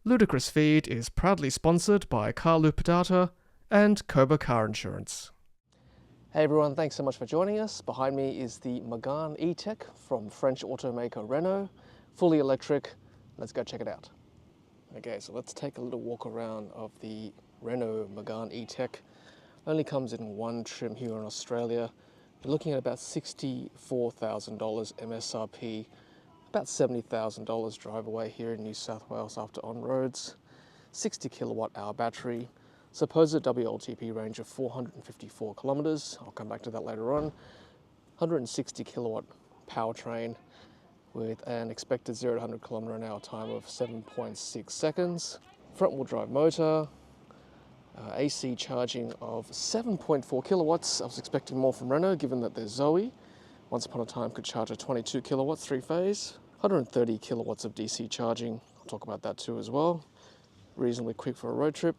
Ludicrous feed is proudly sponsored by Carloop Data and Koba Car Insurance. Hey everyone, thanks so much for joining us. Behind me is the Megane E-Tech from French automaker Renault, fully electric. Let's go check it out. Okay, so let's take a little walk around of the Renault Megane E-Tech. Only comes in one trim here in Australia. You're looking at about $64,000 MSRP, about $70,000 drive away here in New South Wales after on-roads. 60 kilowatt hour battery, supposed WLTP range of 454 kilometers. I'll come back to that later on. 160 kilowatt powertrain with an expected 0 to 100 kilometer an hour time of 7.6 seconds. Front wheel drive motor, AC charging of 7.4 kilowatts. I was expecting more from Renault given that there's Zoe. Once upon a time could charge a 22 kilowatts, 3-phase. 130 kilowatts of DC charging. I'll talk about that too as well. Reasonably quick for a road trip.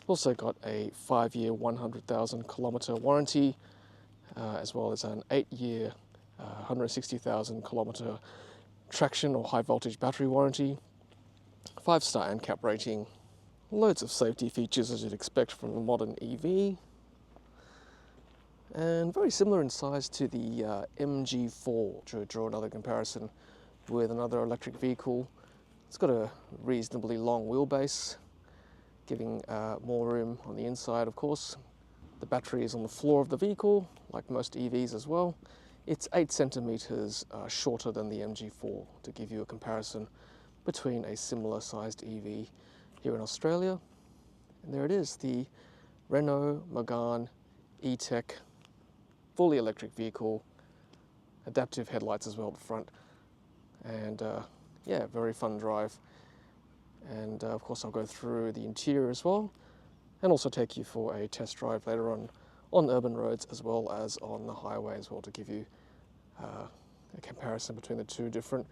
Also got a 5-year, 100,000 kilometer warranty, as well as an 8-year, 160,000 kilometer traction or high voltage battery warranty. 5-star ANCAP rating. Loads of safety features as you'd expect from a modern EV. And very similar in size to the MG4, to draw another comparison with another electric vehicle. It's got a reasonably long wheelbase, giving more room on the inside, of course. The battery is on the floor of the vehicle, like most EVs as well. It's 8 centimeters shorter than the MG4, to give you a comparison between a similar sized EV here in Australia. And there it is, the Renault Megane E-Tech, fully electric vehicle, adaptive headlights as well at the front. And yeah, very fun drive. And of course I'll go through the interior as well, and also take you for a test drive later on urban roads as well as on the highway as well, to give you a comparison between the two different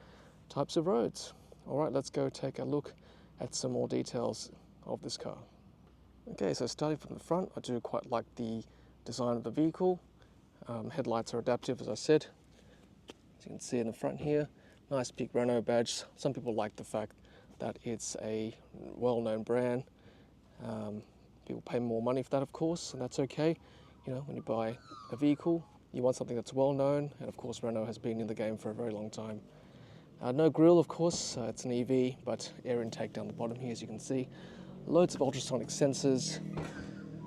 types of roads. All right, let's go take a look at some more details of this car. Okay, so starting from the front, I do quite like the design of the vehicle. Headlights are adaptive, as I said. As you can see in the front here, nice big Renault badge. Some people like the fact that it's a well-known brand. People pay more money for that, of course, and that's okay. You know, when you buy a vehicle, you want something that's well-known, and of course Renault has been in the game for a very long time. No grille, of course, it's an EV, but air intake down the bottom here, as you can see. Loads of ultrasonic sensors,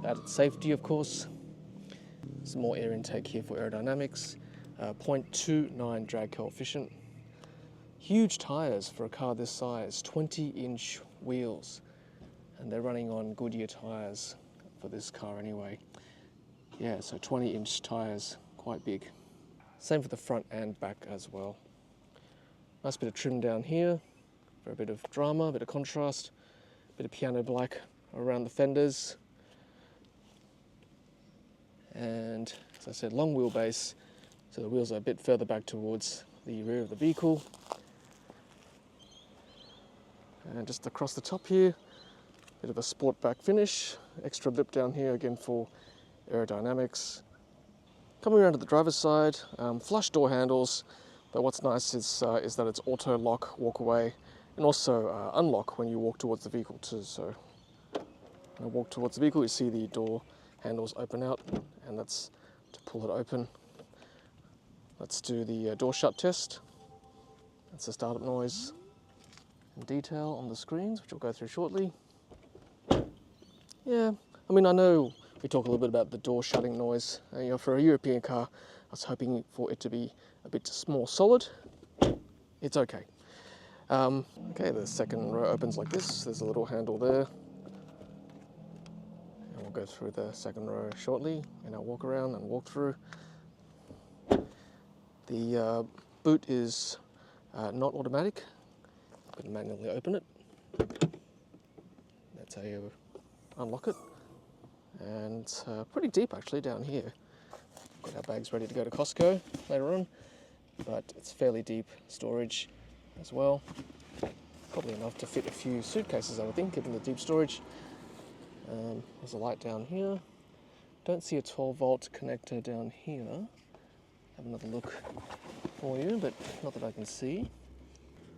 added safety, of course. Some more air intake here for aerodynamics. 0.29 drag coefficient. Huge tyres for a car this size, 20-inch wheels. And they're running on Goodyear tyres for this car anyway. Yeah, so 20-inch tyres, quite big. Same for the front and back as well. Nice bit of trim down here for a bit of drama, a bit of contrast, a bit of piano black around the fenders. And as I said, long wheelbase, so the wheels are a bit further back towards the rear of the vehicle. And just across the top here, bit of a sport back finish, extra lip down here again for aerodynamics. Coming around to the driver's side, flush door handles, but what's nice is that it's auto lock, walk away, and also unlock when you walk towards the vehicle too. So when I walk towards the vehicle, you see the door handles open out, and that's to pull it open. Let's do the door shut test. That's the startup noise and detail on the screens, which we'll go through shortly. Yeah, I mean, I know we talk a little bit about the door shutting noise. You know, for a European car, I was hoping for it to be a bit more solid. It's okay. Okay, the second row opens like this. There's a little handle there. And we'll go through the second row shortly in our walk around and walk through. The boot is not automatic. You can manually open it. That's how you unlock it. And it's pretty deep actually down here. Got our bags ready to go to Costco later on, but it's fairly deep storage as well. Probably enough to fit a few suitcases, I would think, given the deep storage. There's a light down here. Don't see a 12-volt connector down here. Have another look for you, but not that I can see.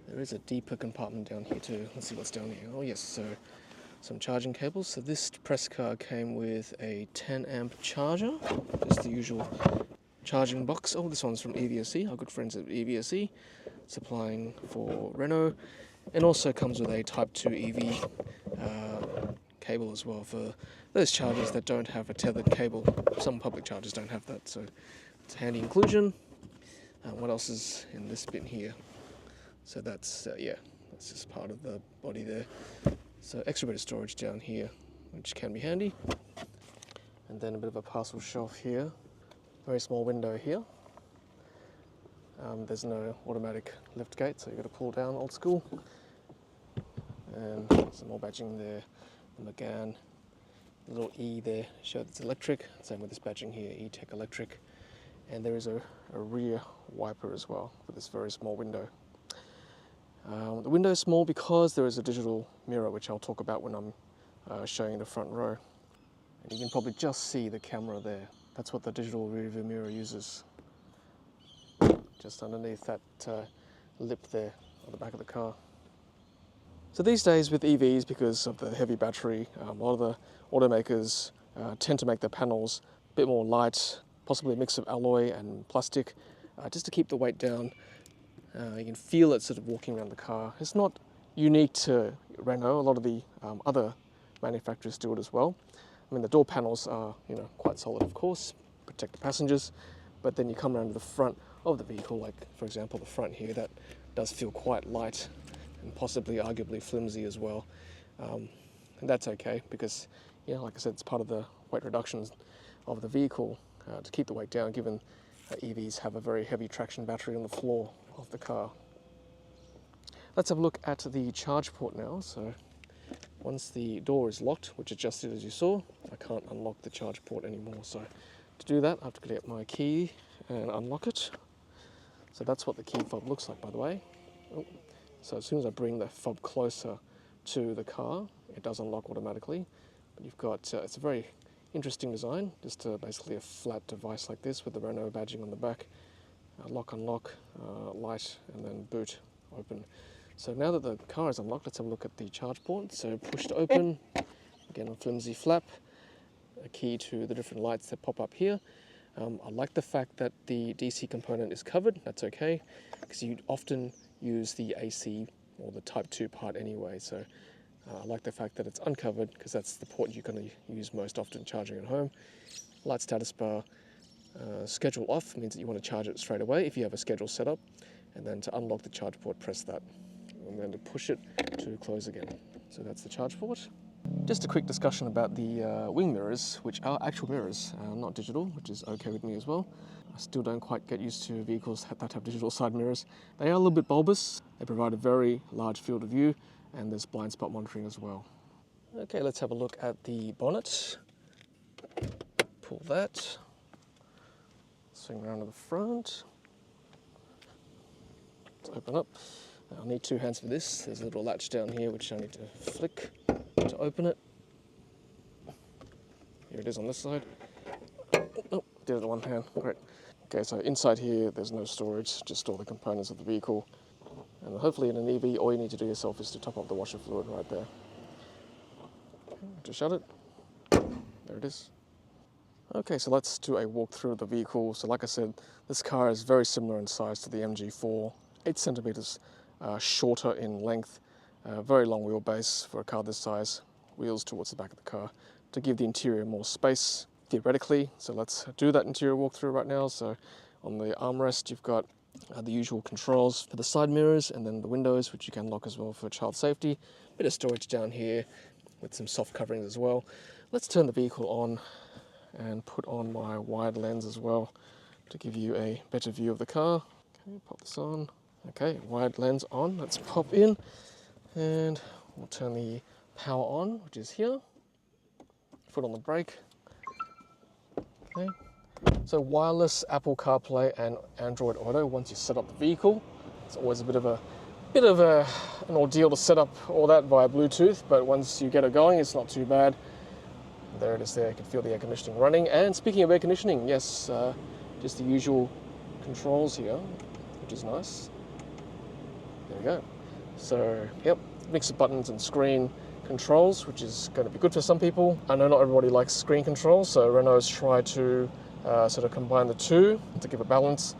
There is a deeper compartment down here too. Let's see what's down here. Oh yes, so some charging cables. So this press car came with a 10 amp charger, just the usual charging box. Oh, this one's from EVSE, our good friends at EVSE, supplying for Renault, and also comes with a Type 2 EV cable as well for those chargers that don't have a tethered cable. Some public chargers don't have that, so it's a handy inclusion. What else is in this bin here? So that's, yeah, that's just part of the body there. So extra bit of storage down here, which can be handy. And then a bit of a parcel shelf here. Very small window here. There's no automatic lift gate, so you've got to pull down old school. And some more badging there. The Megane, the little E there, shows it's electric. Same with this badging here, E-Tech electric. And there is a rear wiper as well for this very small window. The window is small because there is a digital mirror, which I'll talk about when I'm showing the front row. And you can probably just see the camera there. That's what the digital rear view mirror uses. Just underneath that lip there on the back of the car. So these days with EVs, because of the heavy battery, a lot of the automakers tend to make their panels a bit more light, possibly a mix of alloy and plastic, just to keep the weight down. You can feel it sort of walking around the car. It's not unique to Renault. A lot of the other manufacturers do it as well. I mean, the door panels are, quite solid, of course, protect the passengers. But then you come around to the front of the vehicle, like for example the front here, that does feel quite light and possibly arguably flimsy as well. And that's okay because, like I said, it's part of the weight reductions of the vehicle to keep the weight down, given EVs have a very heavy traction battery on the floor of the car. Let's have a look at the charge port now. So once the door is locked, which adjusted as you saw, I can't unlock the charge port anymore. So to do that, I have to get my key and unlock it. So that's what the key fob looks like, by the way. Oh. So as soon as I bring the fob closer to the car, it does unlock automatically. But you've got, it's a very interesting design, just basically a flat device like this with the Renault badging on the back. Lock, unlock, light, and then boot, open. So now that the car is unlocked, let's have a look at the charge port. So push to open, again a flimsy flap, a key to the different lights that pop up here. I like the fact that the DC component is covered. That's okay, because you often use the AC or the Type 2 part anyway. So I like the fact that it's uncovered, because that's the port you're going to use most often charging at home. Light status bar. Schedule off means that you want to charge it straight away if you have a schedule set up, and then to unlock the charge port, press that, and then to push it to close again. So that's the charge port. Just a quick discussion about the wing mirrors, which are actual mirrors, not digital, which is okay with me as well. I still don't quite get used to vehicles that have digital side mirrors. They are a little bit bulbous. They provide a very large field of view, and there's blind spot monitoring as well. Okay, let's have a look at the bonnet. Pull that. Swing around to the front. Let's open up. I'll need two hands for this. There's a little latch down here which I need to flick to open it. Here it is on this side. Oh, did it in one hand. Great. Okay, so inside here there's no storage, just all the components of the vehicle. And hopefully in an EV, all you need to do yourself is to top up the washer fluid right there. Okay, just shut it. There it is. Okay, so let's do a walk through the vehicle. So like I said, this car is very similar in size to the MG4, 8 centimeters shorter in length, very long wheelbase for a car this size, wheels towards the back of the car to give the interior more space, theoretically. So let's do that interior walkthrough right now. So on the armrest, you've got the usual controls for the side mirrors, and then the windows, which you can lock as well for child safety. Bit of storage down here with some soft coverings as well. Let's turn the vehicle on and put on my wide lens as well to give you a better view of the car. Okay, pop this on. Okay, wide lens on. Let's pop in, and we'll turn the power on, which is here. Foot on the brake. Okay. So wireless Apple CarPlay and Android Auto once you set up the vehicle. It's always a bit of an ordeal to set up all that via Bluetooth, but once you get it going, it's not too bad. There it is there, you can feel the air conditioning running. And speaking of air conditioning, yes, just the usual controls here, which is nice. There we go. So, yep, mix of buttons and screen controls, which is going to be good for some people. I know not everybody likes screen controls, so Renault's tried to sort of combine the two to give a balance.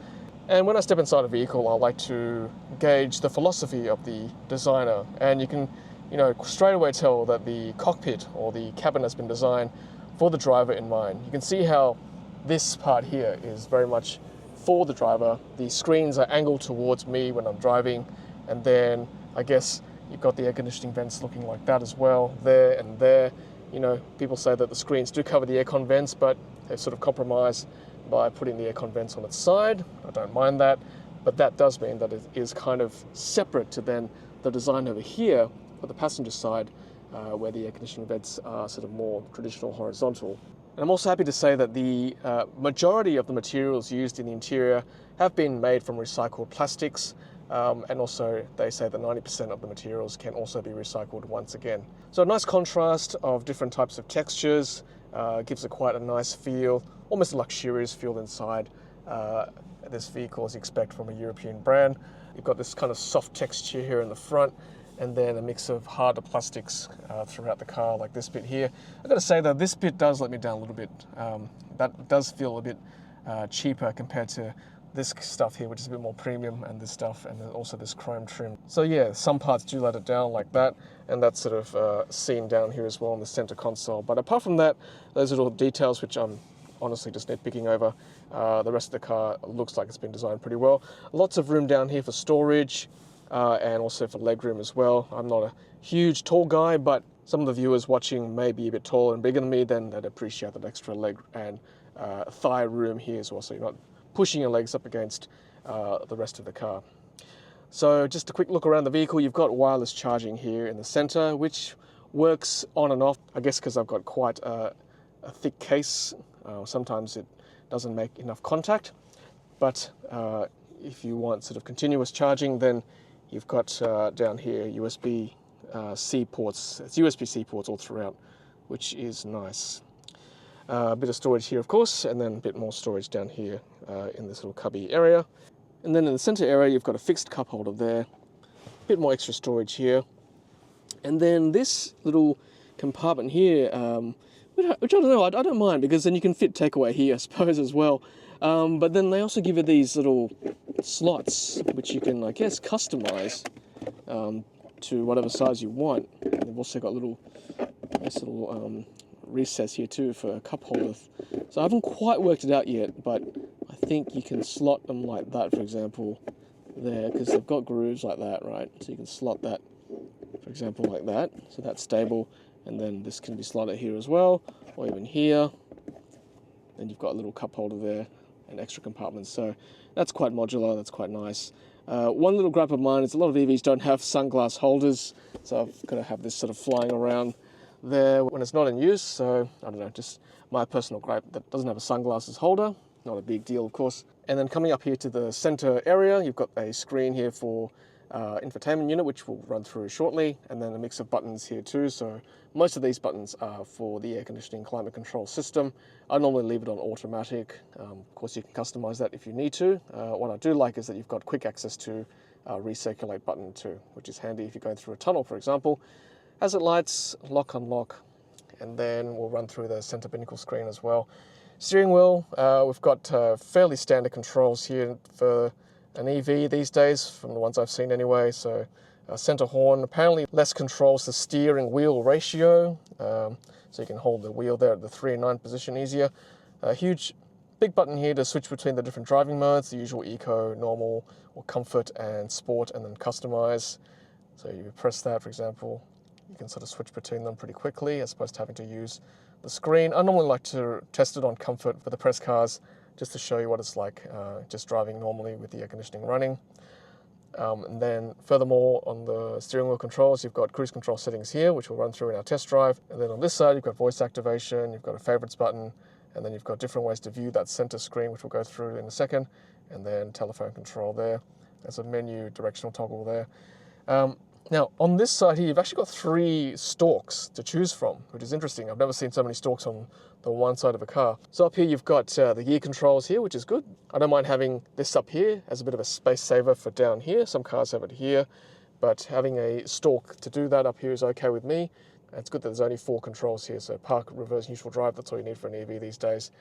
And when I step inside a vehicle, I like to gauge the philosophy of the designer, and you can, straight away tell that the cockpit or the cabin has been designed for the driver in mind. You can see how this part here is very much for the driver. The screens are angled towards me when I'm driving, and then I guess you've got the air conditioning vents looking like that as well, there and there. People say that the screens do cover the aircon vents, but they've sort of compromised by putting the aircon vents on its side. I don't mind that, but that does mean that it is kind of separate to then the design over here for the passenger side, where the air conditioning vents are sort of more traditional horizontal. And I'm also happy to say that the majority of the materials used in the interior have been made from recycled plastics, and also they say that 90% of the materials can also be recycled once again. So a nice contrast of different types of textures, gives it quite a nice feel, almost a luxurious feel inside this vehicle as you expect from a European brand. You've got this kind of soft texture here in the front, and then a mix of harder plastics throughout the car, like this bit here. I've got to say though, this bit does let me down a little bit. That does feel a bit cheaper compared to this stuff here, which is a bit more premium, and this stuff, and then also this chrome trim. So yeah, some parts do let it down like that, and that's sort of seen down here as well on the center console. But apart from that, those little details, which I'm honestly just nitpicking over, the rest of the car looks like it's been designed pretty well. Lots of room down here for storage, and also for legroom as well. I'm not a huge tall guy, but some of the viewers watching may be a bit taller and bigger than me, then they'd appreciate that extra leg and thigh room here as well, so you're not pushing your legs up against the rest of the car. So just a quick look around the vehicle. You've got wireless charging here in the center, which works on and off, I guess because I've got quite a thick case. Sometimes it doesn't make enough contact, but if you want sort of continuous charging, then you've got down here USB-C ports. It's USB-C ports all throughout, which is nice. A bit of storage here, of course, and then a bit more storage down here in this little cubby area. And then in the center area, you've got a fixed cup holder there, a bit more extra storage here. And then this little compartment here, which I don't know, I don't mind, because then you can fit takeaway here, I suppose, as well. But then they also give you these little slots, which you can, I guess, customize to whatever size you want. And they've also got nice little recess here too for a cup holder. So I haven't quite worked it out yet, but I think you can slot them like that, for example, there, because they've got grooves like that, right? So you can slot that, for example, like that. So that's stable, and then this can be slotted here as well, or even here. Then you've got a little cup holder there and extra compartments. So that's quite modular, that's quite nice. One little gripe of mine is a lot of EVs don't have sunglass holders, so I've got to have this sort of flying around there when it's not in use. So I don't know, just my personal gripe that doesn't have a sunglasses holder. Not a big deal, of course. And then coming up here to the center area, you've got a screen here for infotainment unit, which we'll run through shortly, and then a mix of buttons here too. So most of these buttons are for the air conditioning climate control system. I normally leave it on automatic. Of course, you can customize that if you need to. What I do like is that you've got quick access to recirculate button too, which is handy if you're going through a tunnel, for example. Hazard lights, lock, unlock, and then we'll run through the center binnacle screen as well. Steering wheel, we've got fairly standard controls here for an EV these days, from the ones I've seen anyway. So center horn, apparently less controls the steering wheel ratio, so you can hold the wheel there at the 3 and 9 position easier. A huge big button here to switch between the different driving modes, the usual eco, normal, or comfort and sport, and then customize. So you press that, for example, you can sort of switch between them pretty quickly as opposed to having to use the screen. I normally like to test it on comfort for the press cars, just to show you what it's like just driving normally with the air conditioning running. And then furthermore, on the steering wheel controls, you've got cruise control settings here, which we'll run through in our test drive. And then on this side, you've got voice activation, you've got a favorites button, and then you've got different ways to view that center screen, which we'll go through in a second. And then telephone control there. There's a menu directional toggle there. Now, on this side here, you've actually got 3 stalks to choose from, which is interesting. I've never seen so many stalks on the one side of a car. So up here, you've got the gear controls here, which is good. I don't mind having this up here as a bit of a space saver for down here. Some cars have it here, but having a stalk to do that up here is okay with me. It's good that there's only 4 controls here, so park, reverse, neutral, drive, that's all you need for an EV these days.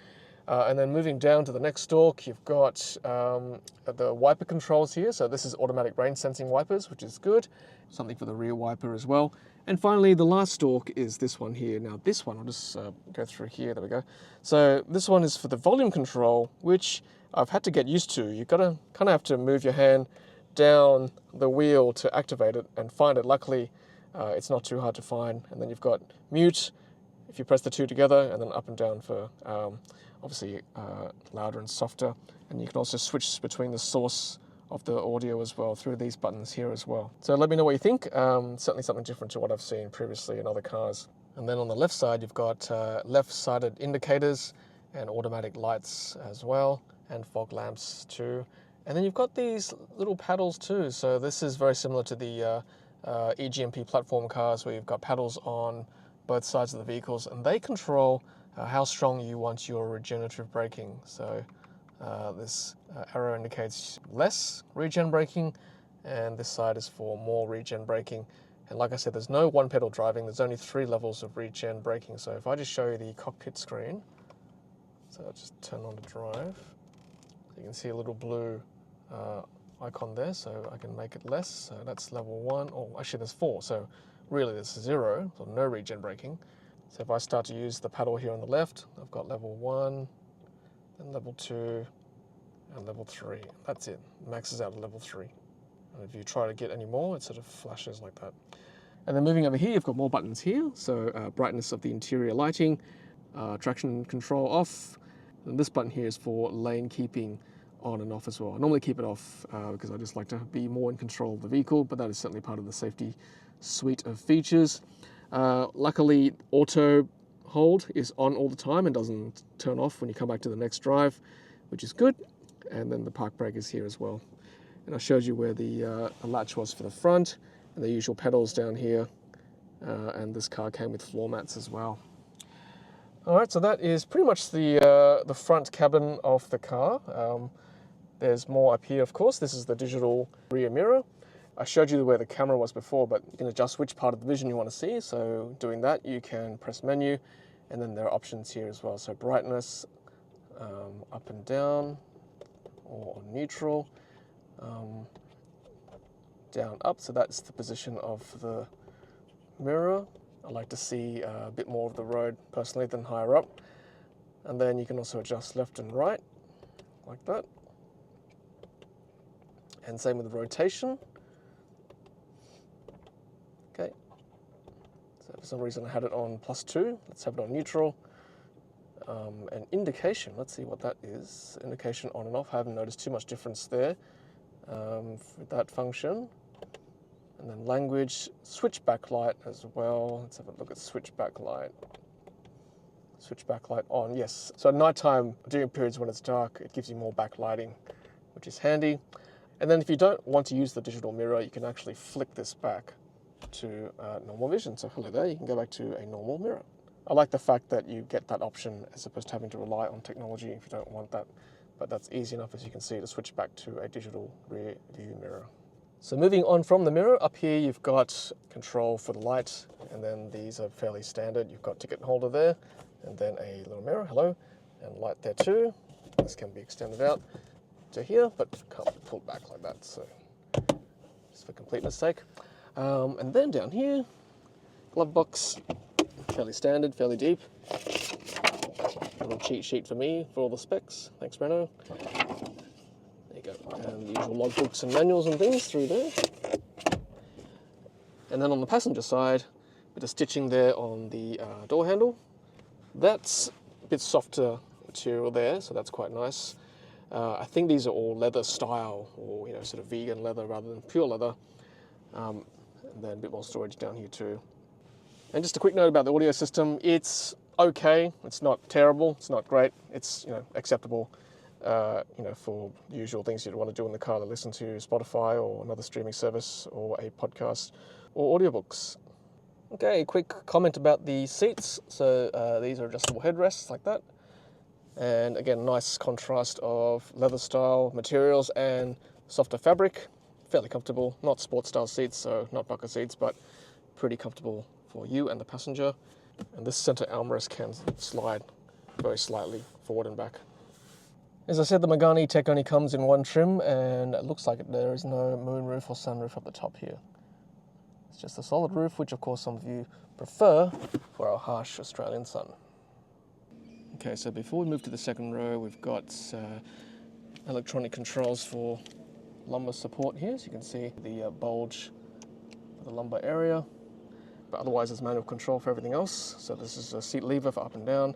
And then moving down to the next stalk, you've got the wiper controls here. So this is automatic rain sensing wipers, which is good. Something for the rear wiper as well. And finally, the last stalk is this one here. Now this one, I'll just go through here, there we go. So this one is for the volume control, which I've had to get used to. You've got to kind of have to move your hand down the wheel to activate it and find it. Luckily, it's not too hard to find. And then you've got mute, if you press the 2 together, and then up and down for obviously louder and softer. And you can also switch between the source of the audio as well through these buttons here as well. So let me know what you think. Certainly something different to what I've seen previously in other cars. And then on the left side, you've got left-sided indicators and automatic lights as well, and fog lamps too. And then you've got these little paddles too. So this is very similar to the EGMP platform cars, where you've got paddles on both sides of the vehicles, and they control how strong you want your regenerative braking. So this arrow indicates less regen braking, and this side is for more regen braking. And like I said, there's no one pedal driving, there's only 3 levels of regen braking. So if I just show you the cockpit screen, so I'll just turn on the drive, you can see a little blue icon there, so I can make it less. So that's level 1, or actually there's 4, so really there's 0, so no regen braking. So if I start to use the paddle here on the left, I've got level 1, then level 2, and level 3. That's it, maxes out at level 3. And if you try to get any more, it sort of flashes like that. And then moving over here, you've got more buttons here. So brightness of the interior lighting, traction control off. And this button here is for lane keeping on and off as well. I normally keep it off because I just like to be more in control of the vehicle, but that is certainly part of the safety suite of features. Luckily, auto hold is on all the time and doesn't turn off when you come back to the next drive, which is good. And then the park brake is here as well. And I showed you where the latch was for the front, and the usual pedals down here. And this car came with floor mats as well. All right, so that is pretty much the front cabin of the car. There's more up here, of course. This is the digital rear mirror. I showed you where the camera was before, but you can adjust which part of the vision you want to see. So doing that, you can press menu, and then there are options here as well. So brightness, up and down, or neutral, down, up. So that's the position of the mirror. I like to see a bit more of the road personally than higher up. And then you can also adjust left and right, like that. And same with the rotation. Okay. So for some reason I had it on +2. Let's have it on neutral. And indication, let's see what that is. Indication on and off. I haven't noticed too much difference there for that function. And then language, switch backlight as well. Let's have a look at switch backlight. Switch backlight on, yes. So at nighttime, during periods when it's dark, it gives you more backlighting, which is handy. And then if you don't want to use the digital mirror, you can actually flick this back to normal vision. So hello there, you can go back to a normal mirror. I like the fact that you get that option as opposed to having to rely on technology if you don't want that. But that's easy enough, as you can see, to switch back to a digital rear view mirror. So moving on from the mirror, up here you've got control for the light, and then these are fairly standard. You've got ticket holder there, and then a little mirror, hello, and light there too. This can be extended out to here, but can't be pulled back like that, so just for completeness sake. And then down here, glove box, fairly standard, fairly deep. A little cheat sheet for me for all the specs. Thanks, Renault. There you go. And the usual logbooks and manuals and things through there. And then on the passenger side, a bit of stitching there on the door handle. That's a bit softer material there, so that's quite nice. I think these are all leather style, or sort of vegan leather rather than pure leather. And then a bit more storage down here too. And just a quick note about the audio system. It's okay. It's not terrible. It's not great. It's acceptable. For the usual things you'd want to do in the car, to listen to Spotify or another streaming service or a podcast or audiobooks. Okay, a quick comment about the seats. So these are adjustable headrests like that. And again, nice contrast of leather style materials and softer fabric. fairly comfortable. Not sports style seats, so not bucket seats, but pretty comfortable for you and the passenger. And this center armrest can slide very slightly forward and back. As I said, the Megane tech only comes in one trim, and it looks like there is no moonroof or sunroof up the top here. It's just a solid roof, which of course some of you prefer for our harsh Australian sun. Okay, so before we move to the second row, we've got electronic controls for lumbar support here. So you can see the bulge for the lumbar area, but otherwise there's manual control for everything else. So this is a seat lever for up and down,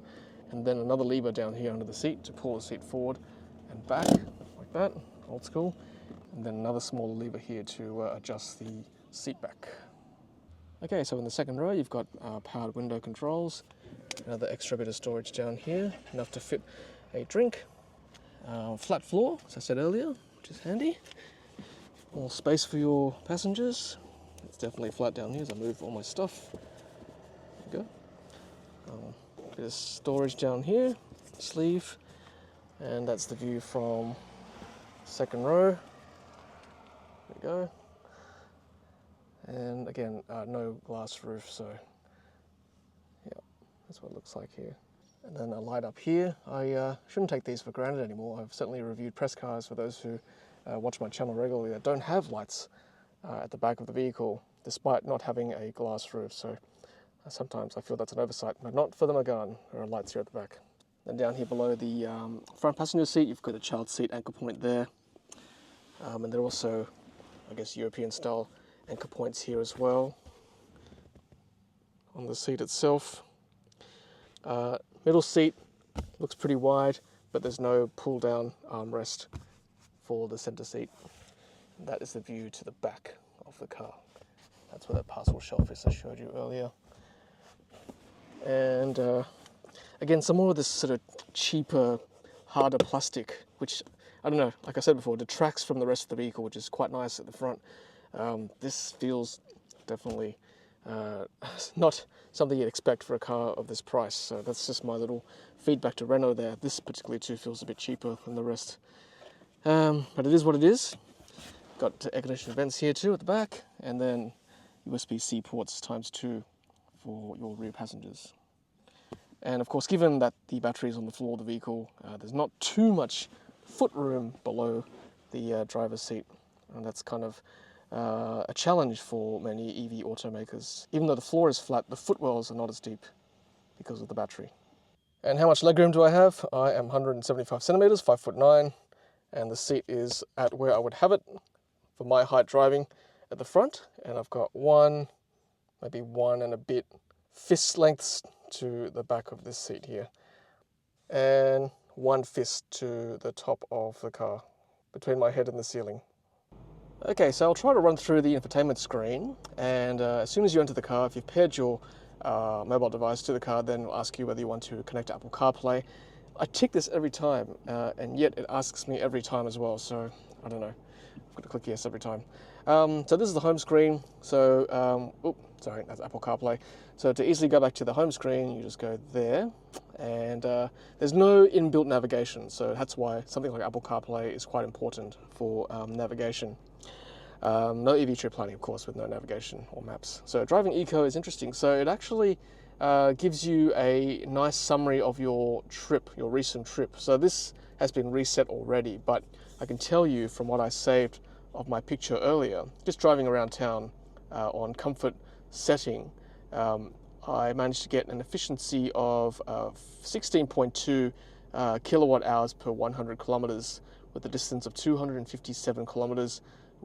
and then another lever down here under the seat to pull the seat forward and back, like that, old school. And then another smaller lever here to adjust the seat back. Okay, so in the second row, you've got powered window controls, another extra bit of storage down here, enough to fit a drink. Flat floor, as I said earlier, which is handy. More space for your passengers. It's definitely flat down here as I move all my stuff. There we go. Bit of storage down here, sleeve, and that's the view from second row. There we go. And again, no glass roof, so yeah, that's what it looks like here. And then a light up here. I shouldn't take these for granted anymore. I've certainly reviewed press cars for those who watch my channel regularly that don't have lights at the back of the vehicle, despite not having a glass roof. So sometimes I feel that's an oversight, but not for the Megane. There are lights here at the back. Then down here below the front passenger seat, you've got the child seat anchor point there. And there are also, I guess, European style anchor points here as well on the seat itself. Middle seat looks pretty wide, but there's no pull down armrest for the center seat. And that is the view to the back of the car. That's where that parcel shelf is I showed you earlier. And again, some more of this sort of cheaper, harder plastic, which, I don't know, like I said before, detracts from the rest of the vehicle, which is quite nice at the front. This feels definitely not something you'd expect for a car of this price. So that's just my little feedback to Renault there. This particularly too feels a bit cheaper than the rest. But it is what it is. Got air conditioning vents here too at the back, and then USB-C ports ×2 for your rear passengers. And of course, given that the battery is on the floor of the vehicle, there's not too much foot room below the driver's seat. And that's kind of a challenge for many EV automakers. Even though the floor is flat, the footwells are not as deep because of the battery. And how much legroom do I have? I am 175 centimeters, 5'9", and the seat is at where I would have it for my height driving at the front. And I've got maybe one and a bit fist lengths to the back of this seat here, and one fist to the top of the car, between my head and the ceiling. Okay, so I'll try to run through the infotainment screen, and as soon as you enter the car, if you've paired your mobile device to the car, then it'll ask you whether you want to connect to Apple CarPlay. I tick this every time, and yet it asks me every time as well, so I don't know. I've got to click yes every time. So this is the home screen, so, sorry, that's Apple CarPlay. So to easily go back to the home screen, you just go there, and there's no inbuilt navigation, so that's why something like Apple CarPlay is quite important for navigation. No EV trip planning, of course, with no navigation or maps. So driving eco is interesting. So it actually gives you a nice summary of your trip, your recent trip. So this has been reset already, but I can tell you from what I saved of my picture earlier, just driving around town on comfort setting, I managed to get an efficiency of 16.2 kilowatt hours per 100 kilometers with a distance of 257 kilometers,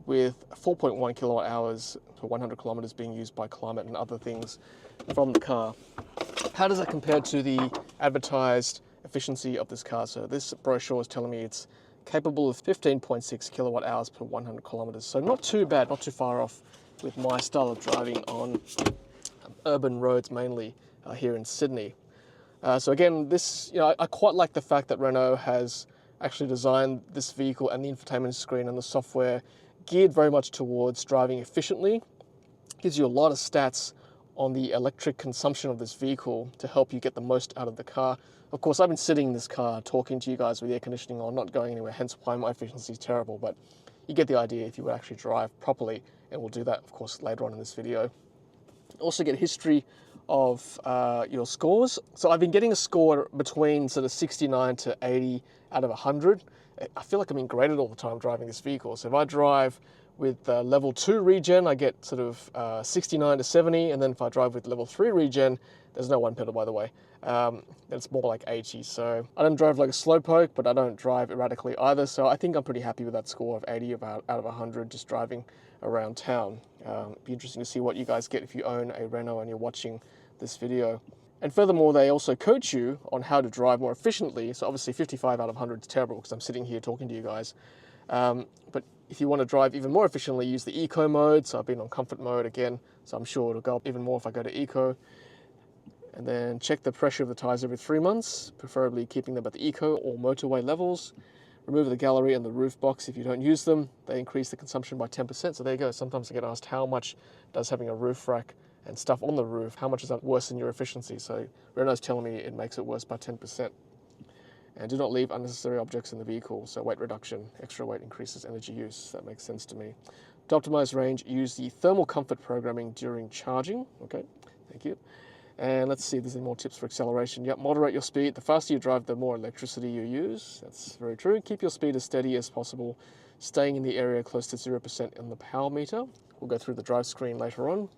with 4.1 kilowatt hours per 100 kilometers being used by climate and other things from the car. How does that compare to the advertised efficiency of this car? So this brochure is telling me it's capable of 15.6 kilowatt hours per 100 kilometers. So not too bad, not too far off with my style of driving on urban roads, mainly here in Sydney. So again, this, I quite like the fact that Renault has actually designed this vehicle and the infotainment screen and the software geared very much towards driving efficiently. Gives you a lot of stats on the electric consumption of this vehicle to help you get the most out of the car. Of course, I've been sitting in this car talking to you guys with the air conditioning on, not going anywhere, hence why my efficiency is terrible. But you get the idea if you would actually drive properly, and we'll do that, of course, later on in this video. Also get history of your scores. So I've been getting a score between sort of 69 to 80 out of 100. I feel like I'm being graded all the time driving this vehicle. So if I drive with level 2 regen, I get sort of 69 to 70, and then if I drive with level 3 regen, there's no one pedal, by the way, then it's more like 80. So I don't drive like a slowpoke, but I don't drive erratically either. So I think I'm pretty happy with that score of 80 out of 100 just driving around town. It'd be interesting to see what you guys get if you own a Renault and you're watching this video. And furthermore, they also coach you on how to drive more efficiently. So obviously 55 out of 100 is terrible because I'm sitting here talking to you guys. But if you want to drive even more efficiently, use the eco mode. So I've been on comfort mode again, so I'm sure it'll go up even more if I go to eco. And then check the pressure of the tyres every 3 months, preferably keeping them at the eco or motorway levels. Remove the gallery and the roof box if you don't use them. They increase the consumption by 10%. So there you go. Sometimes I get asked how much does having a roof rack and stuff on the roof, how much does that worsen your efficiency? So Renault's telling me it makes it worse by 10%. And do not leave unnecessary objects in the vehicle. So weight reduction, extra weight increases energy use. That makes sense to me. To optimize range, use the thermal comfort programming during charging. Okay, thank you. And let's see if there's any more tips for acceleration. Yep, moderate your speed. The faster you drive, the more electricity you use. That's very true. Keep your speed as steady as possible, staying in the area close to 0% in the power meter. We'll go through the drive screen later on.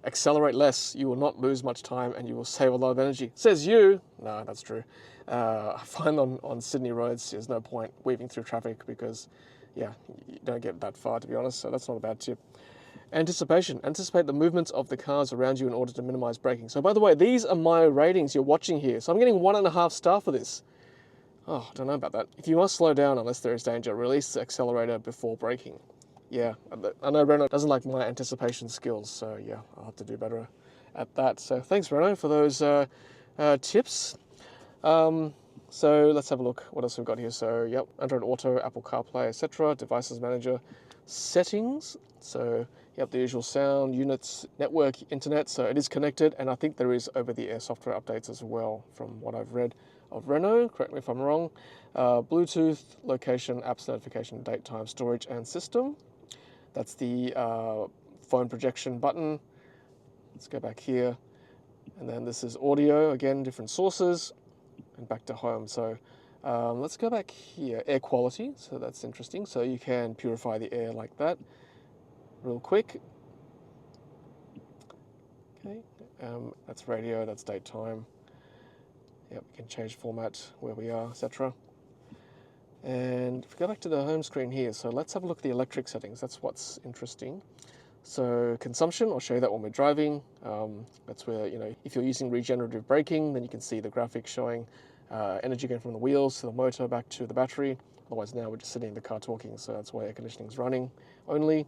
Accelerate less. You will not lose much time and you will save a lot of energy. Says you. No, that's true. I find on Sydney roads, there's no point weaving through traffic because, yeah, you don't get that far, to be honest. So that's not a bad tip. Anticipation. Anticipate the movements of the cars around you in order to minimize braking. So by the way, these are my ratings you're watching here. So I'm getting 1.5 star for this. Oh, I don't know about that. If you must slow down unless there is danger, release the accelerator before braking. Yeah, I know Renault doesn't like my anticipation skills, so yeah, I'll have to do better at that. So thanks, Renault, for those tips. So let's have a look what else we've got here. So yep, Android Auto, Apple CarPlay, etc. Devices Manager, settings. So yep, the usual sound, units, network, internet. So it is connected, and I think there is over-the-air software updates as well from what I've read of Renault. Correct me if I'm wrong. Bluetooth, location, apps, notification, date, time, storage, and system. That's the phone projection button. Let's go back here. And then this is audio, again, different sources, and back to home. So let's go back here, air quality. So that's interesting. So you can purify the air like that real quick. Okay, that's radio, that's date, time. Yep, we can change format, where we are, etc. And if we go back to the home screen here, so let's have a look at the electric settings. That's what's interesting. So consumption, I'll show you that when we're driving. That's where, you know, if you're using regenerative braking, then you can see the graphic showing energy going from the wheels to the motor back to the battery. Otherwise now we're just sitting in the car talking, so that's why air conditioning is running only.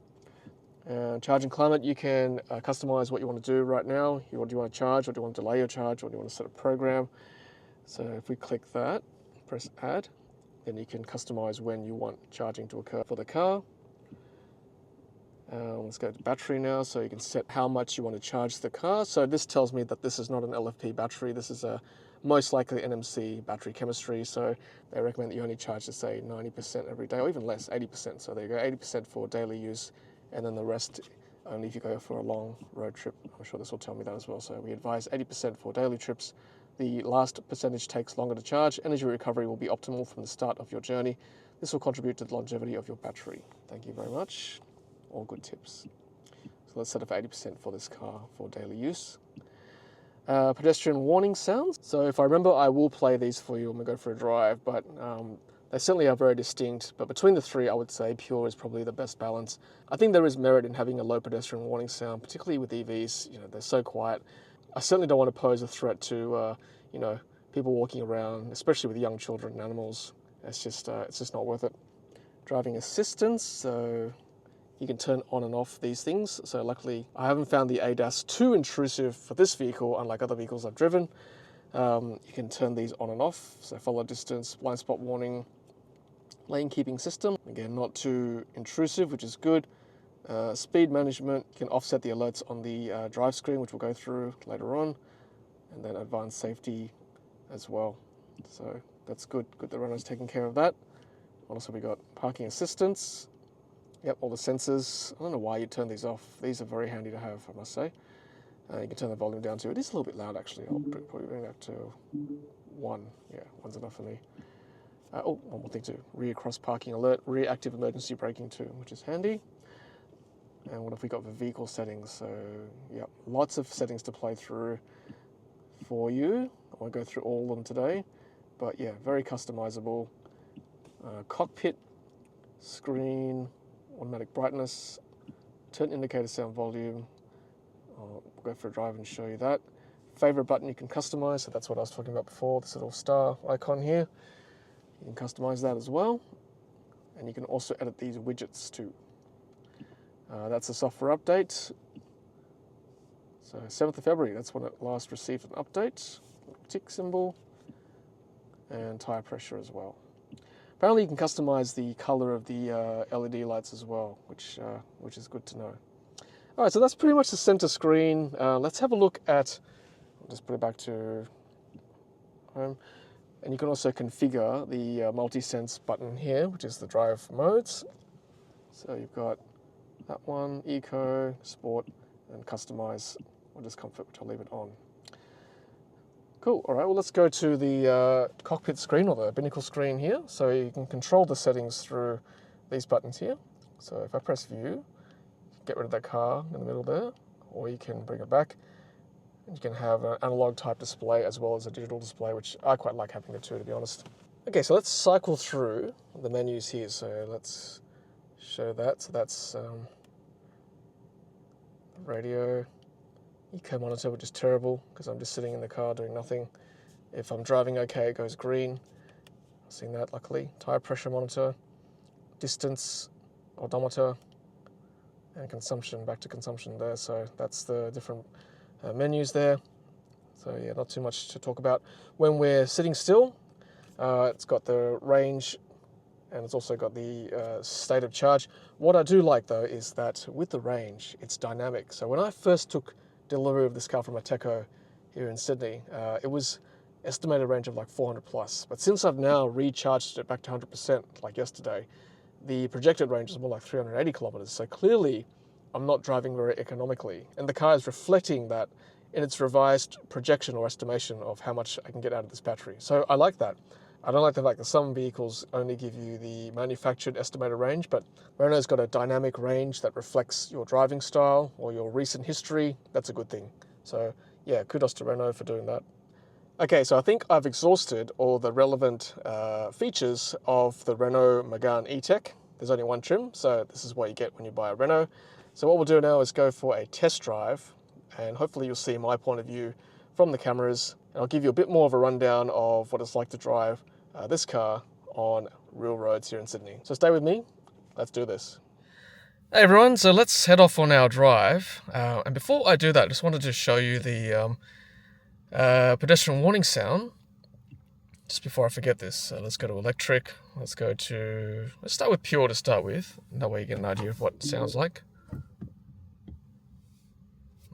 Charging climate, you can customize what you want to do right now. What do you want to charge, or do you want to delay your charge, or do you want to set a program? So if we click that, press add, then you can customize when you want charging to occur for the car. Let's go to battery now, so you can set how much you want to charge the car. So this tells me that this is not an LFP battery, this is a most likely NMC battery chemistry, so they recommend that you only charge to say 90% every day, or even less, 80%. So there you go, 80% for daily use, and then the rest only if you go for a long road trip. I'm sure this will tell me that as well. So we advise 80% for daily trips. The last percentage takes longer to charge. Energy recovery will be optimal from the start of your journey. This will contribute to the longevity of your battery. Thank you very much. All good tips. So let's set up 80% for this car for daily use. Pedestrian warning sounds. So if I remember, I will play these for you when we go for a drive, but they certainly are very distinct. But between the three, I would say Pure is probably the best balance. I think there is merit in having a low pedestrian warning sound, particularly with EVs. You know, they're so quiet. I certainly don't want to pose a threat to, you know, people walking around, especially with young children and animals. It's just not worth it. Driving assistance, so you can turn on and off these things. So luckily, I haven't found the ADAS too intrusive for this vehicle, unlike other vehicles I've driven. You can turn these on and off, so follow distance, blind spot warning, lane keeping system. Again, not too intrusive, which is good. Speed management, you can offset the alerts on the drive screen, which we'll go through later on, and then advanced safety as well. So that's good. Good that Renault's taking care of that. Also, we got parking assistance, Yep, all the sensors. I don't know why you turn these off. These are very handy to have, I must say. You can turn the volume down to, it is a little bit loud actually. I'll probably bring that to 1. Yeah, 1's enough for me. Oh, one more thing too. Rear cross parking alert, rear active emergency braking too, which is handy. And what have we got for vehicle settings? So, yeah, lots of settings to play through for you. I won't go through all of them today, but yeah, very customizable. Cockpit, screen, automatic brightness, turn indicator sound volume. I'll go for a drive and show you that. Favorite button you can customize, so that's what I was talking about before, this little star icon here. You can customize that as well. And you can also edit these widgets too. That's a software update. So 7th of February, that's when it last received an update. Tick symbol and tire pressure as well. Apparently you can customize the color of the LED lights as well, which is good to know. All right, so that's pretty much the center screen. Let's have a look at, I'll just put it back to home. And you can also configure the multi-sense button here, which is the drive modes. So you've got that one, Eco, Sport, and Customize, or just Comfort, which I'll leave it on. Cool, all right, well let's go to the cockpit screen, or the binnacle screen here. So you can control the settings through these buttons here. So if I press View, get rid of that car in the middle there, or you can bring it back. You can have an analog type display as well as a digital display, which I quite like having the two, to be honest. Okay, so let's cycle through the menus here. So let's show that. So that's radio, eco monitor, which is terrible because I'm just sitting in the car doing nothing. If I'm driving okay, it goes green. I've seen that, luckily. Tire pressure monitor, distance, odometer, and consumption, back to consumption there. So that's the different menus there. So yeah, not too much to talk about. When we're sitting still, it's got the range, and it's also got the state of charge. What I do like though is that with the range, it's dynamic. So when I first took delivery of this car from Ateco here in Sydney, it was estimated range of like 400 plus. But since I've now recharged it back to 100% like yesterday, the projected range is more like 380 kilometers. So clearly I'm not driving very economically. And the car is reflecting that in its revised projection or estimation of how much I can get out of this battery. So I like that. I don't like the fact that some vehicles only give you the manufactured estimated range, but Renault's got a dynamic range that reflects your driving style or your recent history. That's a good thing. So yeah, kudos to Renault for doing that. Okay, so I think I've exhausted all the relevant features of the Renault Megane E-Tech. There's only one trim, so this is what you get when you buy a Renault. So what we'll do now is go for a test drive, and hopefully you'll see my point of view from the cameras. And I'll give you a bit more of a rundown of what it's like to drive this car on real roads here in Sydney. So stay with me, let's do this. Hey everyone, so let's head off on our drive. And before I do that, I just wanted to show you the pedestrian warning sound. Just before I forget this, let's go to electric. Let's start with pure to start with. That way you get an idea of what it sounds like.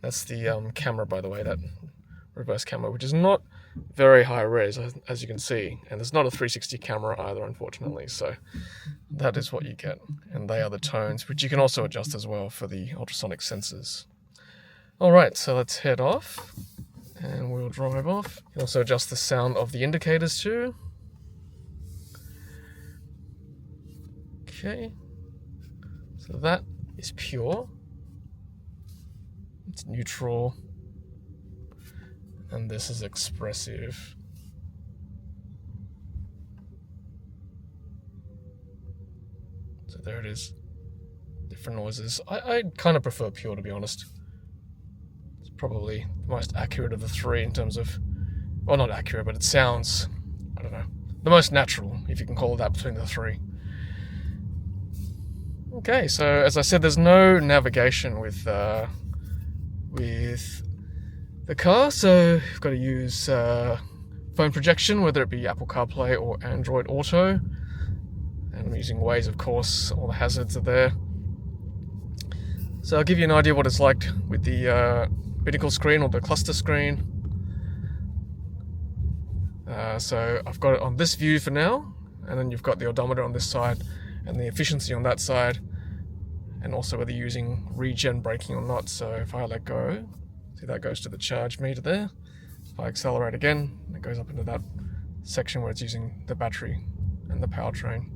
That's the camera, by the way, that reverse camera, which is not very high res, as you can see. And there's not a 360 camera either, unfortunately. So that is what you get. And they are the tones, which you can also adjust as well for the ultrasonic sensors. All right, so let's head off. And we'll drive off. You can also adjust the sound of the indicators too. Okay. So that is pure. It's neutral. And this is expressive. So there it is. Different noises. I kind of prefer pure, to be honest. Probably the most accurate of the three in terms of, well, not accurate, but it sounds, I don't know, the most natural, if you can call it that, between the three. Okay, so as I said, there's no navigation with the car, so you've got to use phone projection, whether it be Apple CarPlay or Android Auto. And I'm using Waze, of course, all the hazards are there. So I'll give you an idea what it's like with the binnacle screen or the cluster screen. So I've got it on this view for now, and then you've got the odometer on this side and the efficiency on that side. and also whether you're using regen braking or not. So if I let go, see that goes to the charge meter there. If I accelerate again, it goes up into that section where it's using the battery and the powertrain.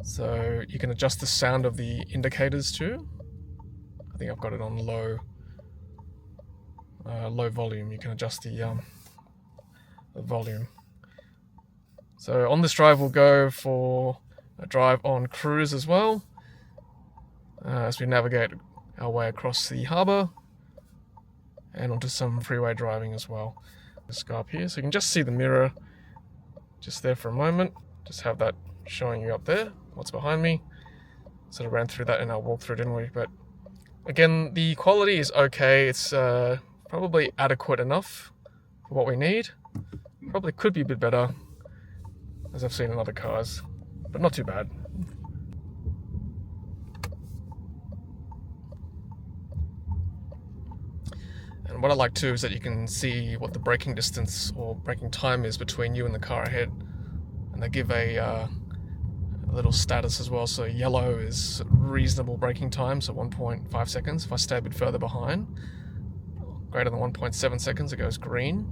So you can adjust the sound of the indicators too. I think I've got it on low volume. You can adjust the volume. So on this drive we'll go for a drive on cruise as well, as we navigate our way across the harbour and onto some freeway driving as well. Let's go up here so you can just see the mirror just there for a moment. Just have that showing you up there, what's behind me. Sort of ran through that in our walkthrough, didn't we? But again, the quality is okay. It's probably adequate enough for what we need. Probably could be a bit better, as I've seen in other cars, but not too bad. And what I like too is that you can see what the braking distance or braking time is between you and the car ahead, and they give a little status as well. So yellow is reasonable braking time, so 1.5 seconds. If I stay a bit further behind, greater than 1.7 seconds, it goes green,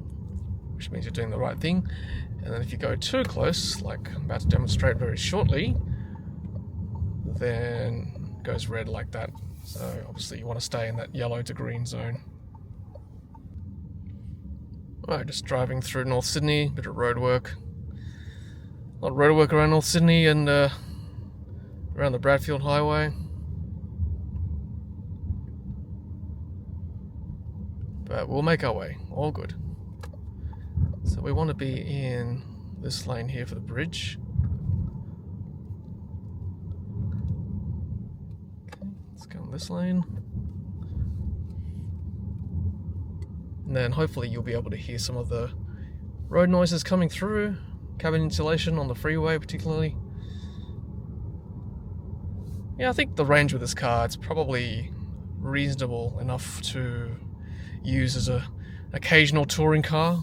which means you're doing the right thing. And then if you go too close, like I'm about to demonstrate very shortly, then it goes red like that. So obviously you want to stay in that yellow to green zone. Alright, just driving through North Sydney, bit of road work. A lot of road work around North Sydney and around the Bradfield Highway. But we'll make our way, all good. So we want to be in this lane here for the bridge. Okay, let's go in this lane. And then hopefully you'll be able to hear some of the road noises coming through. Cabin insulation on the freeway particularly. Yeah, I think the range with this car, it's probably reasonable enough to use as a occasional touring car,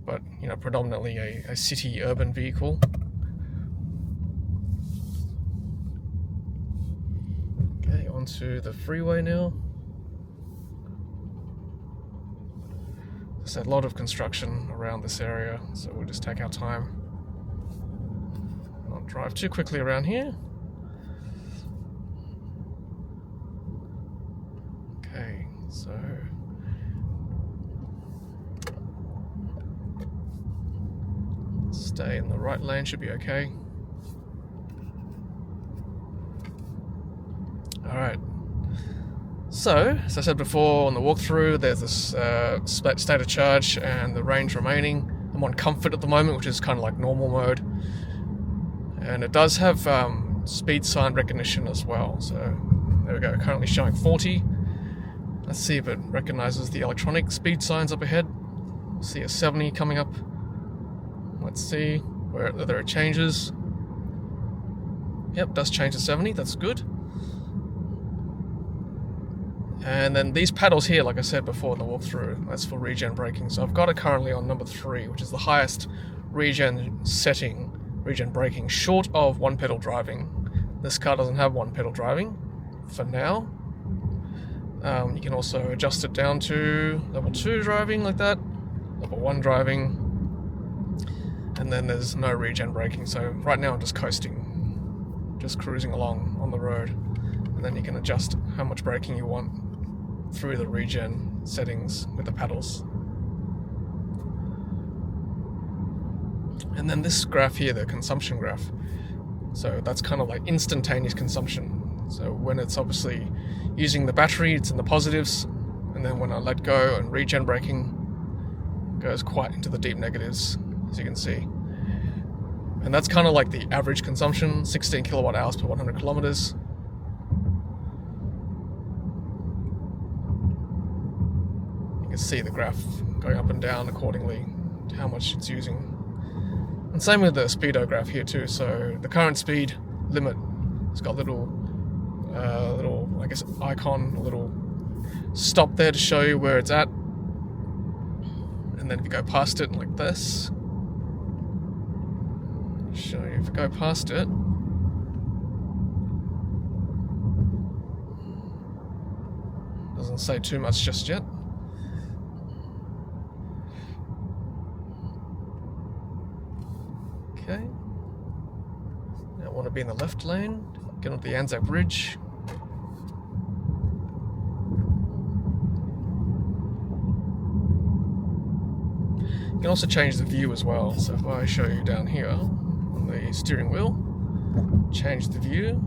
but you know, predominantly a city urban vehicle. Okay, onto the freeway now. There's a lot of construction around this area, so we'll just take our time, not drive too quickly around here. Okay, so stay in the right lane, should be okay. Alright, so as I said before on the walkthrough, there's this state of charge and the range remaining. I'm on comfort at the moment, which is kind of like normal mode, and it does have speed sign recognition as well. So there we go, currently showing 40. Let's see if it recognizes the electronic speed signs up ahead. See a 70 coming up. Let's see whether it changes. Yep, does change to 70, that's good. And then these paddles here, like I said before in the walkthrough, that's for regen braking. So I've got it currently on number 3, which is the highest regen setting, regen braking, short of one pedal driving. This car doesn't have one pedal driving for now. You can also adjust it down to level 2 driving like that, level 1 driving, and then there's no regen braking. So right now I'm just coasting, just cruising along on the road, and then you can adjust how much braking you want through the regen settings with the paddles. And then this graph here, the consumption graph, so that's kind of like instantaneous consumption. So when it's obviously using the battery, it's in the positives, and then when I let go and regen braking, it goes quite into the deep negatives, as you can see. And that's kind of like the average consumption, 16 kilowatt hours per 100 kilometers. You can see the graph going up and down accordingly to how much it's using. And same with the speedo graph here too. So the current speed limit, it's got a little I guess icon, a little stop there to show you where it's at. And then if you go past it like this, show you if I go past it. Doesn't say too much just yet. Okay. Now I want to be in the left lane. Get onto the ANZAC Bridge. You can also change the view as well. So if I show you down here on the steering wheel, change the view.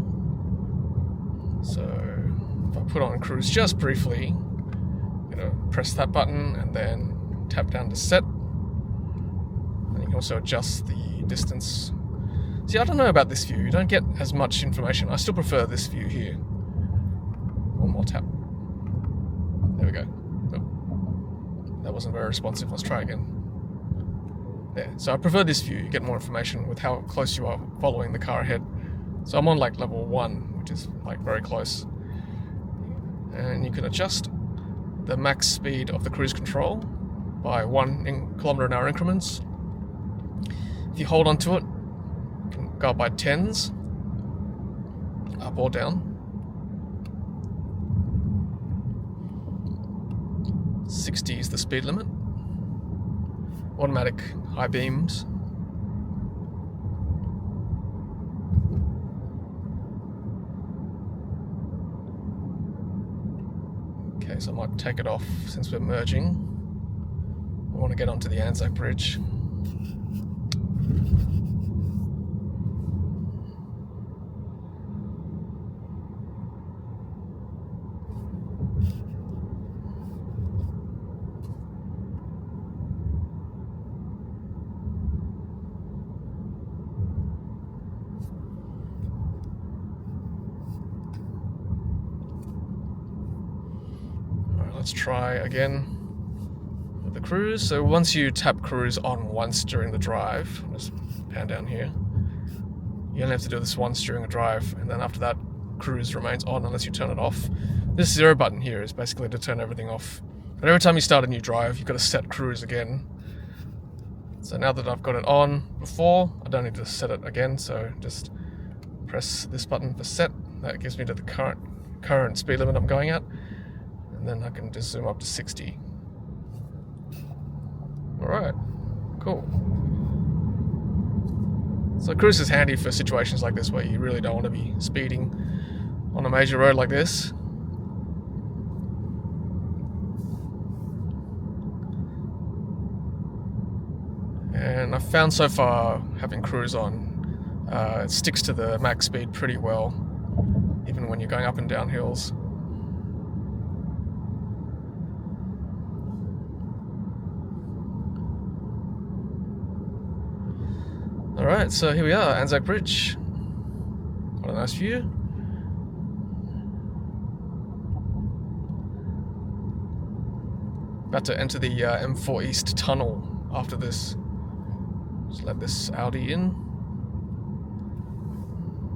So if I put on cruise just briefly, I'm going to press that button and then tap down to set. And you can also adjust the distance. See, I don't know about this view. You don't get as much information. I still prefer this view here. One more tap. There we go. Oh, that wasn't very responsive. Let's try again. There. So I prefer this view. You get more information with how close you are following the car ahead. So I'm on like level 1, which is like very close. And you can adjust the max speed of the cruise control by 1 km/h increments. If you hold onto it, you can go up by 10s, up or down. 60 is the speed limit. Automatic high beams. Okay, so I might take it off since we're merging. I want to get onto the ANZAC Bridge. Let's try again with the cruise. So once you tap cruise on once during the drive, just pan down here, you only have to do this once during a drive, and then after that, cruise remains on unless you turn it off. This 0 button here is basically to turn everything off. But every time you start a new drive, you've got to set cruise again. So now that I've got it on before, I don't need to set it again, so just press this button for set. That gives me to the current speed limit I'm going at. And then I can just zoom up to 60. Alright, cool. So cruise is handy for situations like this where you really don't want to be speeding on a major road like this. And I've found so far having cruise on, it sticks to the max speed pretty well, even when you're going up and down hills. Alright, so here we are, ANZAC Bridge. What a nice view. About to enter the M4 East tunnel after this. Just let this Audi in.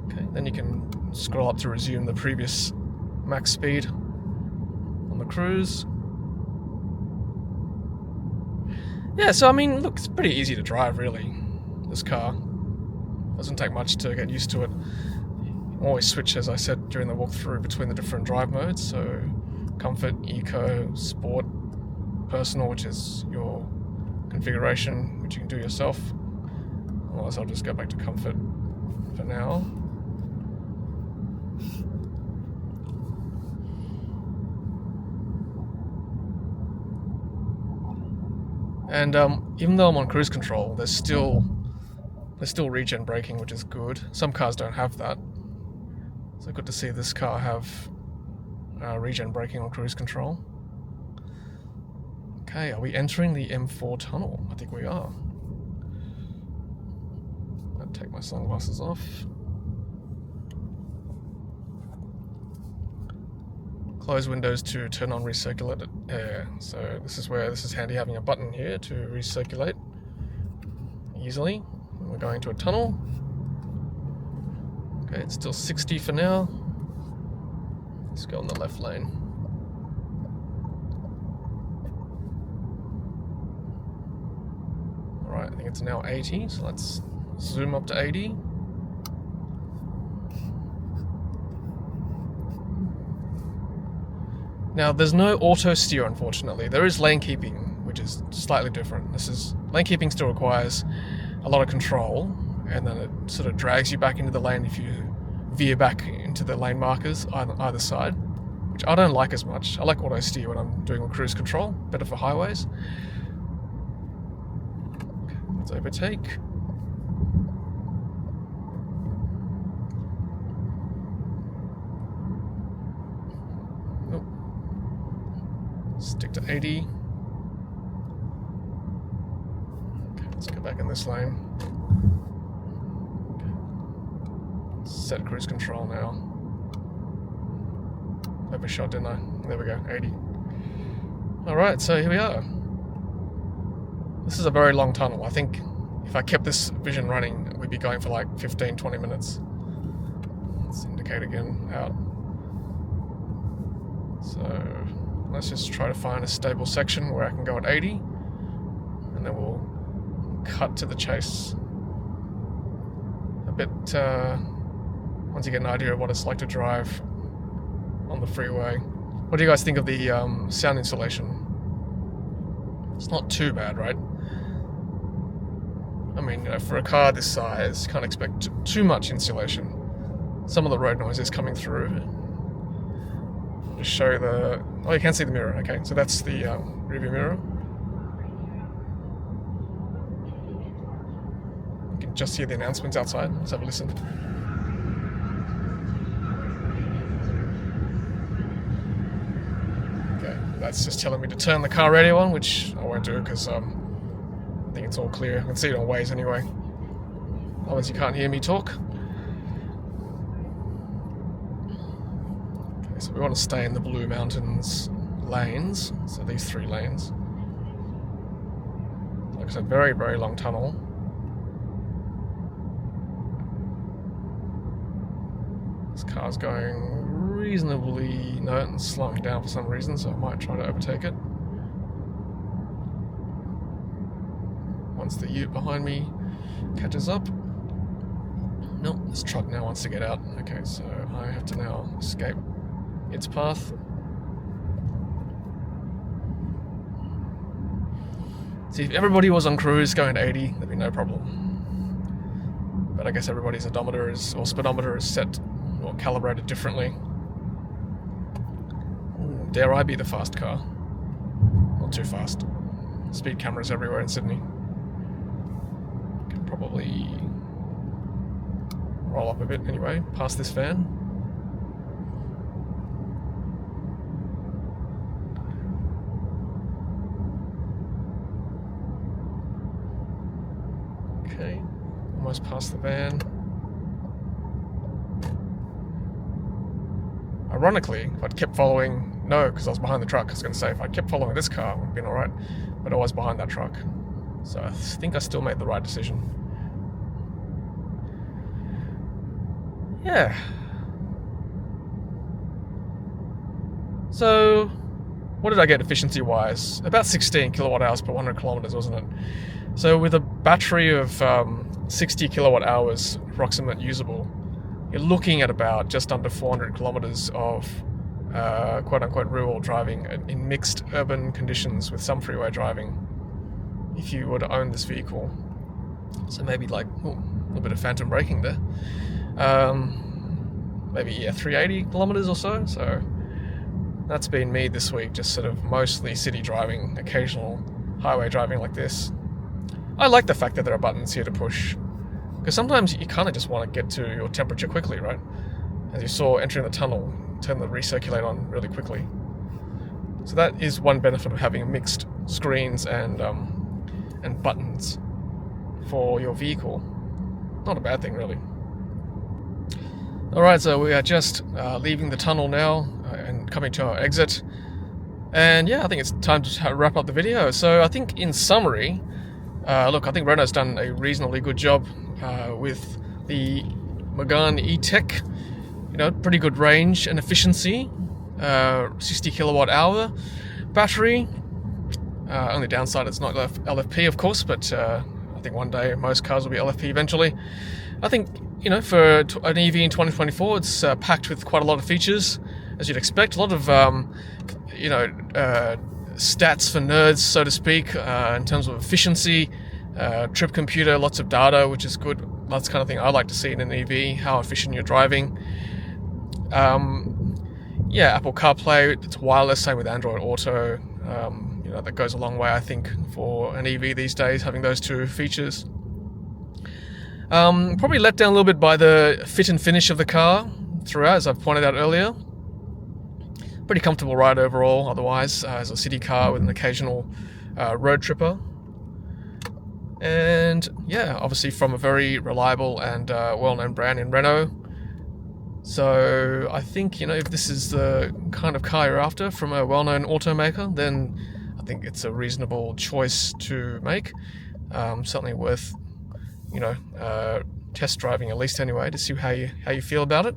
Okay, then you can scroll up to resume the previous max speed on the cruise. Yeah, so I mean, look, it's pretty easy to drive really. This car doesn't take much to get used to it. You always switch, as I said during the walkthrough, between the different drive modes. So comfort, eco, sport, personal, which is your configuration, which you can do yourself. Otherwise I'll just go back to comfort for now. And even though I'm on cruise control, there's still regen braking, which is good. Some cars don't have that. So good to see this car have regen braking on cruise control. Okay, are we entering the M4 tunnel? I think we are. I'll take my sunglasses off. Close windows to turn on recirculated air. So this is handy having a button here to recirculate easily. We're going to a tunnel. Okay, it's still 60 for now. Let's go in the left lane. Alright, I think it's now 80, so let's zoom up to 80. Now, there's no auto steer, unfortunately. There is lane keeping, which is slightly different. Lane keeping still requires a lot of control, and then it sort of drags you back into the lane if you veer back into the lane markers either side, which I don't like as much. I like auto steer when I'm doing cruise control, better for highways. Okay, let's overtake. Stick to 80. Okay, let's go back in this lane. Okay. Set cruise control now. Overshot, didn't I? There we go, 80. Alright, so here we are. This is a very long tunnel. I think if I kept this vision running, we'd be going for like 15-20 minutes. Let's indicate again, out. So let's just try to find a stable section where I can go at 80, and then we'll cut to the chase a bit once you get an idea of what it's like to drive on the freeway. What do you guys think of the sound insulation? It's not too bad, right? I mean, you know, for a car this size, you can't expect too much insulation. Some of the road noise is coming through. Just show the... Oh, you can see the mirror. Okay, so that's the rearview mirror. You can just hear the announcements outside. Let's have a listen. Okay, that's just telling me to turn the car radio on, which I won't do because I think it's all clear. I can see it on Waze anyway. Otherwise you can't hear me talk. So we want to stay in the Blue Mountains lanes, so these 3 lanes. Like I said, very, very long tunnel. This car's going reasonably... No, it's slowing down for some reason, so I might try to overtake it. Once the ute behind me catches up. Nope, this truck now wants to get out. Okay, so I have to now escape its path. See, if everybody was on cruise going to 80, there'd be no problem. But I guess everybody's odometer is, or speedometer is set or calibrated differently. Dare I be the fast car? Not too fast. Speed cameras everywhere in Sydney. Can probably roll up a bit anyway, past this van. Okay, almost past the van. Ironically, if I'd kept following, no, because I was behind the truck, I was going to say, if I'd kept following this car, it would have been alright, but I was behind that truck. So I think I still made the right decision. Yeah. So, what did I get efficiency-wise? About 16 kilowatt hours per 100 kilometers, wasn't it? So with a battery of 60 kilowatt hours approximate usable, you're looking at about just under 400 kilometers of quote-unquote rural driving in mixed urban conditions with some freeway driving if you were to own this vehicle. So maybe like a little bit of phantom braking there. Maybe 380 kilometers or so. So that's been me this week, just sort of mostly city driving, occasional highway driving like this. I like the fact that there are buttons here to push, because sometimes you kind of just want to get to your temperature quickly, right? As you saw entering the tunnel, turn the recirculate on really quickly. So that is one benefit of having mixed screens and buttons for your vehicle. Not a bad thing, really. Alright, so we are just leaving the tunnel now and coming to our exit. And yeah, I think it's time to wrap up the video. So I think in summary, look, I think Renault's done a reasonably good job with the Megane E-Tech. You know, pretty good range and efficiency. 60 kilowatt hour battery. Only downside, it's not LFP, of course, but I think one day most cars will be LFP eventually. I think, you know, for an EV in 2024, it's packed with quite a lot of features, as you'd expect. A lot of, you know, stats for nerds, so to speak, in terms of efficiency, trip computer, lots of data, which is good. That's the kind of thing I like to see in an EV, how efficient you're driving. Yeah, Apple CarPlay, it's wireless, same with Android Auto. You know, that goes a long way, I think, for an EV these days, having those two features. Probably let down a little bit by the fit and finish of the car throughout, as I've pointed out earlier. Pretty comfortable ride overall, otherwise, as a city car with an occasional road tripper. And yeah, obviously from a very reliable and well-known brand in Renault. So I think, you know, if this is the kind of car you're after from a well-known automaker, then I think it's a reasonable choice to make. Certainly worth, you know, test driving at least anyway, to see how you feel about it.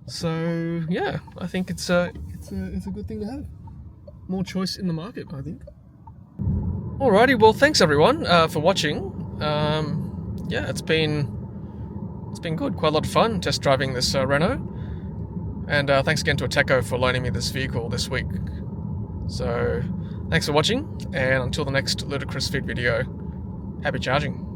So yeah, I think it's a good thing to have. More choice in the market, I think. Alrighty, well, thanks everyone for watching. Yeah, it's been good, quite a lot of fun test driving this Renault. And thanks again to Ateco for loaning me this vehicle this week. So thanks for watching, and until the next Ludicrous Feed video, happy charging.